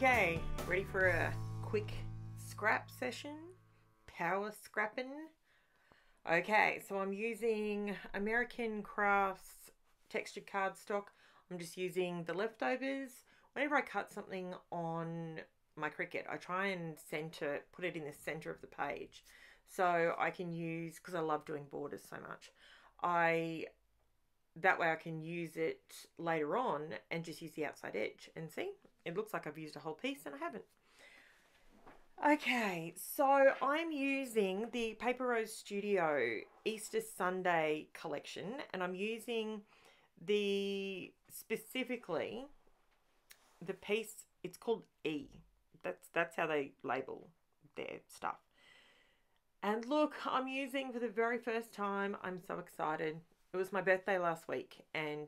Okay, ready for a quick scrap session? Power scrapping. Okay, so I'm using American Crafts textured cardstock. I'm just using the leftovers. Whenever I cut something on my Cricut, I try and put it in the center of the page. So I can use, because I love doing borders so much, that way I can use it later on and just use the outside edge. And see, it looks like I've used a whole piece and I haven't. Okay, so I'm using the Paper Rose Studio Easter Sunday collection, and I'm using specifically the piece, it's called E. That's how they label their stuff. And look, I'm using for the very first time, I'm so excited. It was my birthday last week, and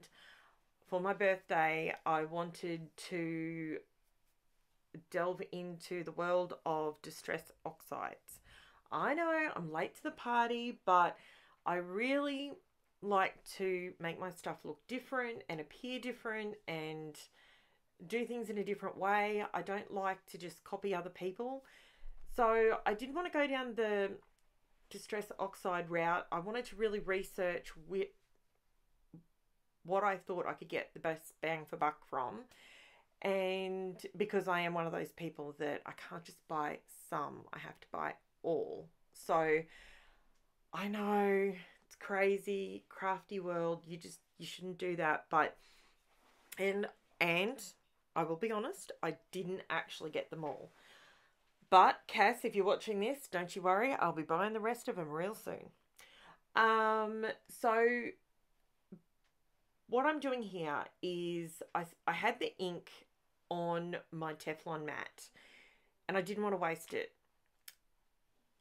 for my birthday, I wanted to delve into the world of distress oxides. I know I'm late to the party, but I really like to make my stuff look different and appear different and do things in a different way. I don't like to just copy other people. So I didn't want to go down the distress oxide route. I wanted to really research what I thought I could get the best bang for buck from. And because I am one of those people that I can't just buy some, I have to buy all. So I know it's crazy, crafty world. You shouldn't do that. But and I will be honest, I didn't actually get them all. But Cass, if you're watching this, don't you worry, I'll be buying the rest of them real soon. So what I'm doing here is I had the ink on my Teflon mat and I didn't want to waste it.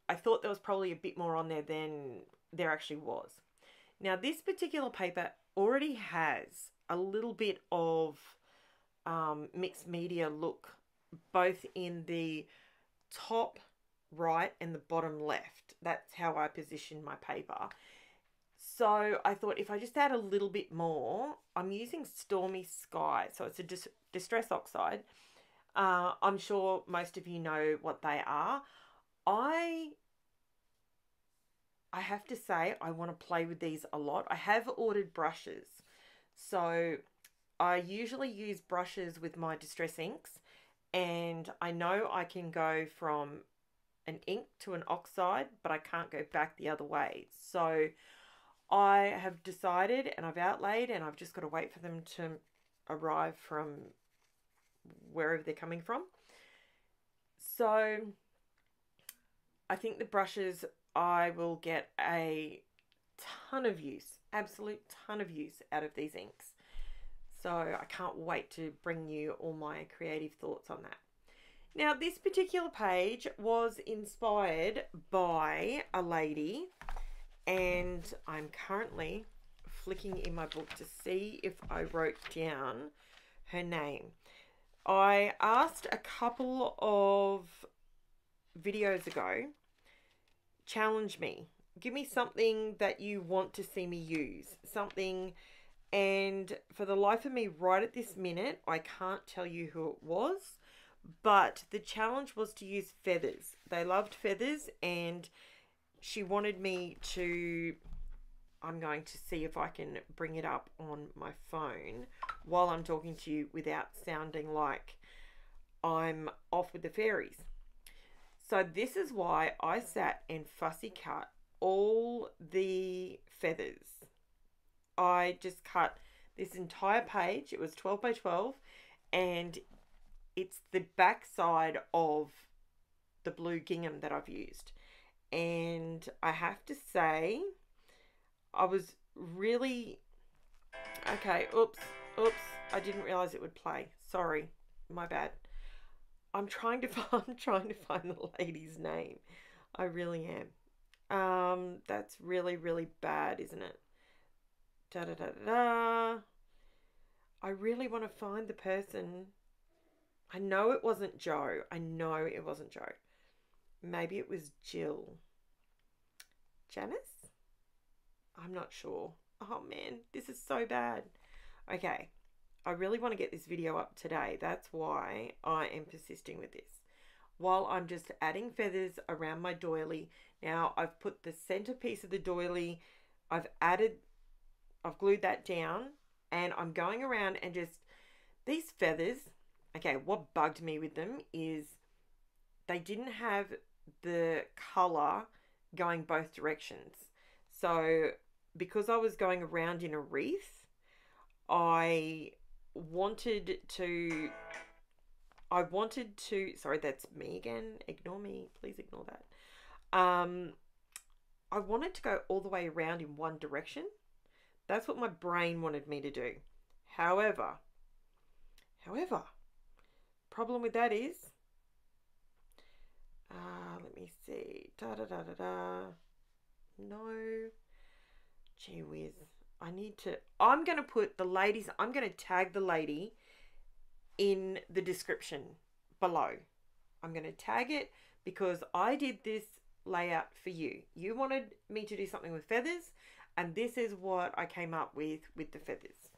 I thought there was probably a bit more on there than there actually was. Now this particular paper already has a little bit of mixed media look, both in the top right and the bottom left. That's how I position my paper. So I thought if I just add a little bit more, I'm using Stormy Sky. So it's a distress oxide. I'm sure most of you know what they are. I have to say I want to play with these a lot. I have ordered brushes. So I usually use brushes with my distress inks. And I know I can go from an ink to an oxide, but I can't go back the other way. So I have decided and I've outlaid and I've just got to wait for them to arrive from wherever they're coming from. So I think the brushes, I will get a ton of use, absolute ton of use out of these inks. So I can't wait to bring you all my creative thoughts on that. Now this particular page was inspired by a lady, and I'm currently flicking in my book to see if I wrote down her name. I asked a couple of videos ago, challenge me. Give me something that you want to see me use. Something, and for the life of me right at this minute, I can't tell you who it was, but the challenge was to use feathers. They loved feathers and she wanted me to, I'm going to see if I can bring it up on my phone while I'm talking to you without sounding like I'm off with the fairies. So this is why I sat and fussy cut all the feathers. I just cut this entire page. It was 12 by 12 and it's the back side of the blue gingham that I've used. And I have to say, I was really, okay, oops, I didn't realize it would play. Sorry, my bad. I'm trying to find the lady's name. I really am. That's really, really bad, isn't it? Da da da da. I really want to find the person. I know it wasn't Joe. I know it wasn't Joe. Maybe it was Jill. Janice? I'm not sure. Oh man, this is so bad. Okay, I really want to get this video up today. That's why I am persisting with this. While I'm just adding feathers around my doily. Now I've put the centerpiece of the doily, I've glued that down, and I'm going around and just, these feathers, okay, what bugged me with them is they didn't have the color going both directions. So because I was going around in a wreath, I wanted to, sorry, that's me again. Ignore me. Please ignore that. I wanted to go all the way around in one direction. That's what my brain wanted me to do. However, problem with that is, let me see. No. Gee whiz. I'm going to put the ladies, I'm going to tag the lady in the description below. I'm going to tag it because I did this layout for you. You wanted me to do something with feathers, and this is what I came up with the feathers.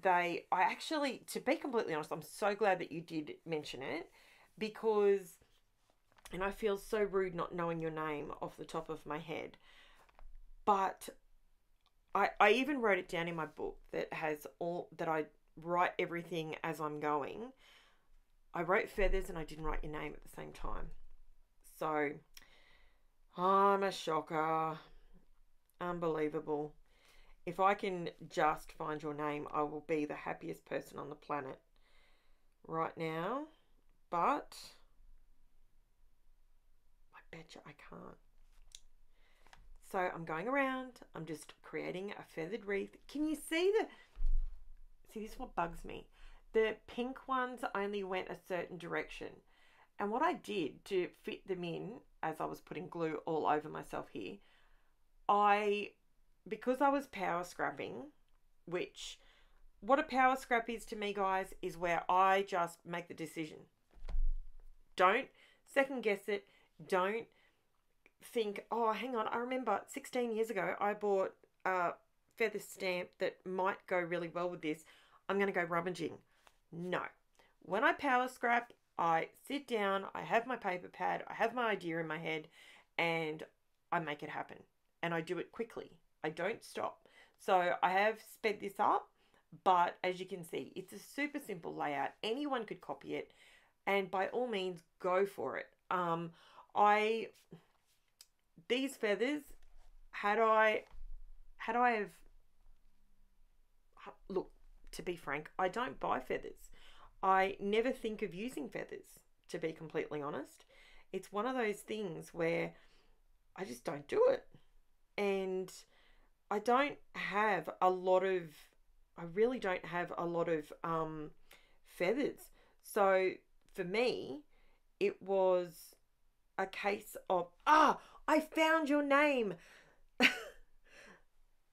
I actually, to be completely honest, I'm so glad that you did mention it, because, and I feel so rude not knowing your name off the top of my head, but I even wrote it down in my book that has all, that I write everything as I'm going. I wrote feathers and I didn't write your name at the same time. So, I'm a shocker. Unbelievable. If I can just find your name, I will be the happiest person on the planet right now. But I betcha I can't. So I'm going around. I'm just creating a feathered wreath. Can you see this is what bugs me. The pink ones only went a certain direction. And what I did to fit them in, as I was putting glue all over myself here, because I was power scrapping, which, what a power scrap is to me, guys, is where I just make the decision. Don't second guess it. Don't think, oh, hang on, I remember 16 years ago, I bought a feather stamp that might go really well with this. I'm going to go rummaging. No. When I power scrap, I sit down, I have my paper pad, I have my idea in my head, and I make it happen. And I do it quickly. I don't stop. So I have sped this up, but as you can see, it's a super simple layout. Anyone could copy it, and by all means, go for it. These feathers, look, to be frank, I don't buy feathers. I never think of using feathers, to be completely honest. It's one of those things where I just don't do it. And I don't have a lot of, I really don't have a lot of feathers. So for me, it was a case of, I found your name.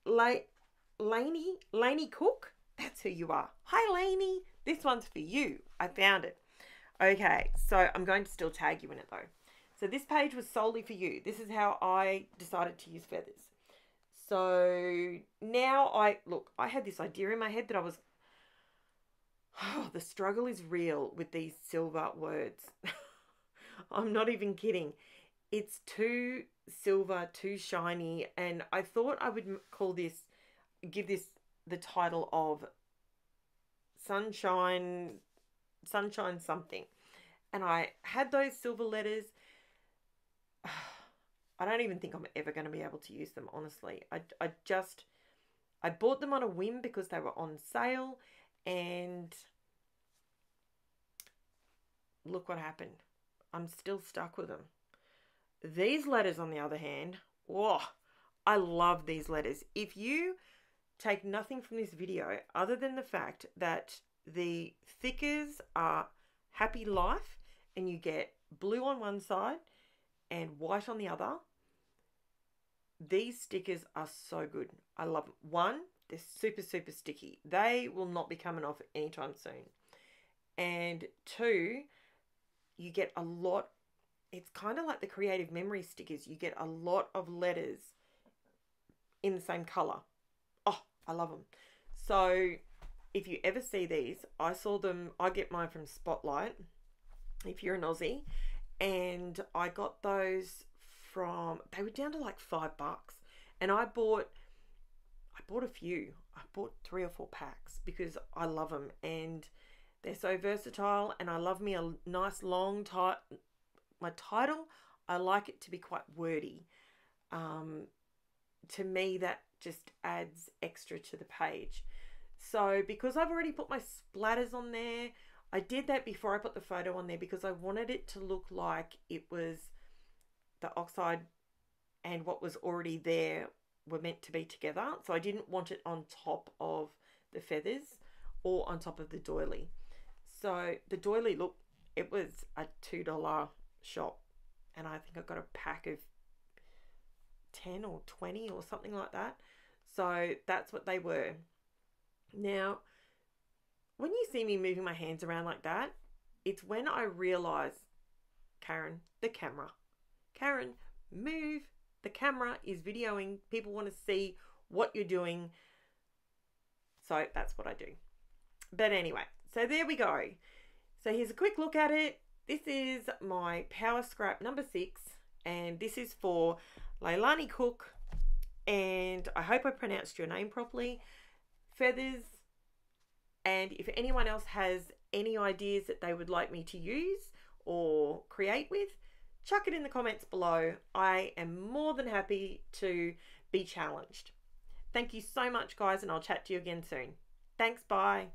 Lainey Cook? That's who you are. Hi, Lainey. This one's for you. I found it. Okay, so I'm going to still tag you in it though. So this page was solely for you. This is how I decided to use feathers. So now I had this idea in my head that I was, the struggle is real with these silver words. I'm not even kidding. It's too silver, too shiny, and I thought I would give this the title of Sunshine something. And I had those silver letters. I don't even think I'm ever going to be able to use them, honestly. I bought them on a whim because they were on sale, and look what happened. I'm still stuck with them. These letters, on the other hand, whoa, I love these letters. If you take nothing from this video other than the fact that the thickers are Happy Life, and you get blue on one side and white on the other, these stickers are so good. I love them. One, they're super, super sticky. They will not be coming off anytime soon. And two, you get a lot. It's kind of like the Creative Memory stickers. You get a lot of letters in the same color. Oh, I love them. So if you ever see these, I saw them, I get mine from Spotlight, if you're an Aussie, and I got those from, they were down to like $5, and I bought a few. I bought 3 or 4 packs because I love them, and they're so versatile, and I love me a nice long my title, I like it to be quite wordy. To me, that just adds extra to the page. So because I've already put my splatters on there, I did that before I put the photo on there because I wanted it to look like it was the Oxide and what was already there were meant to be together. So I didn't want it on top of the feathers or on top of the doily. So the doily, look, it was a $2 shop, and I think I got a pack of 10 or 20 or something like that. So that's what they were. Now, when you see me moving my hands around like that, it's when I realize, Karen, the camera. Karen, move. The camera is videoing. People want to see what you're doing. So that's what I do. But anyway, so there we go. So here's a quick look at it. This is my Power Scrap number 6, and this is for Leilani Cook, and I hope I pronounced your name properly. Feathers. And if anyone else has any ideas that they would like me to use or create with, chuck it in the comments below. I am more than happy to be challenged. Thank you so much, guys, and I'll chat to you again soon. Thanks, bye.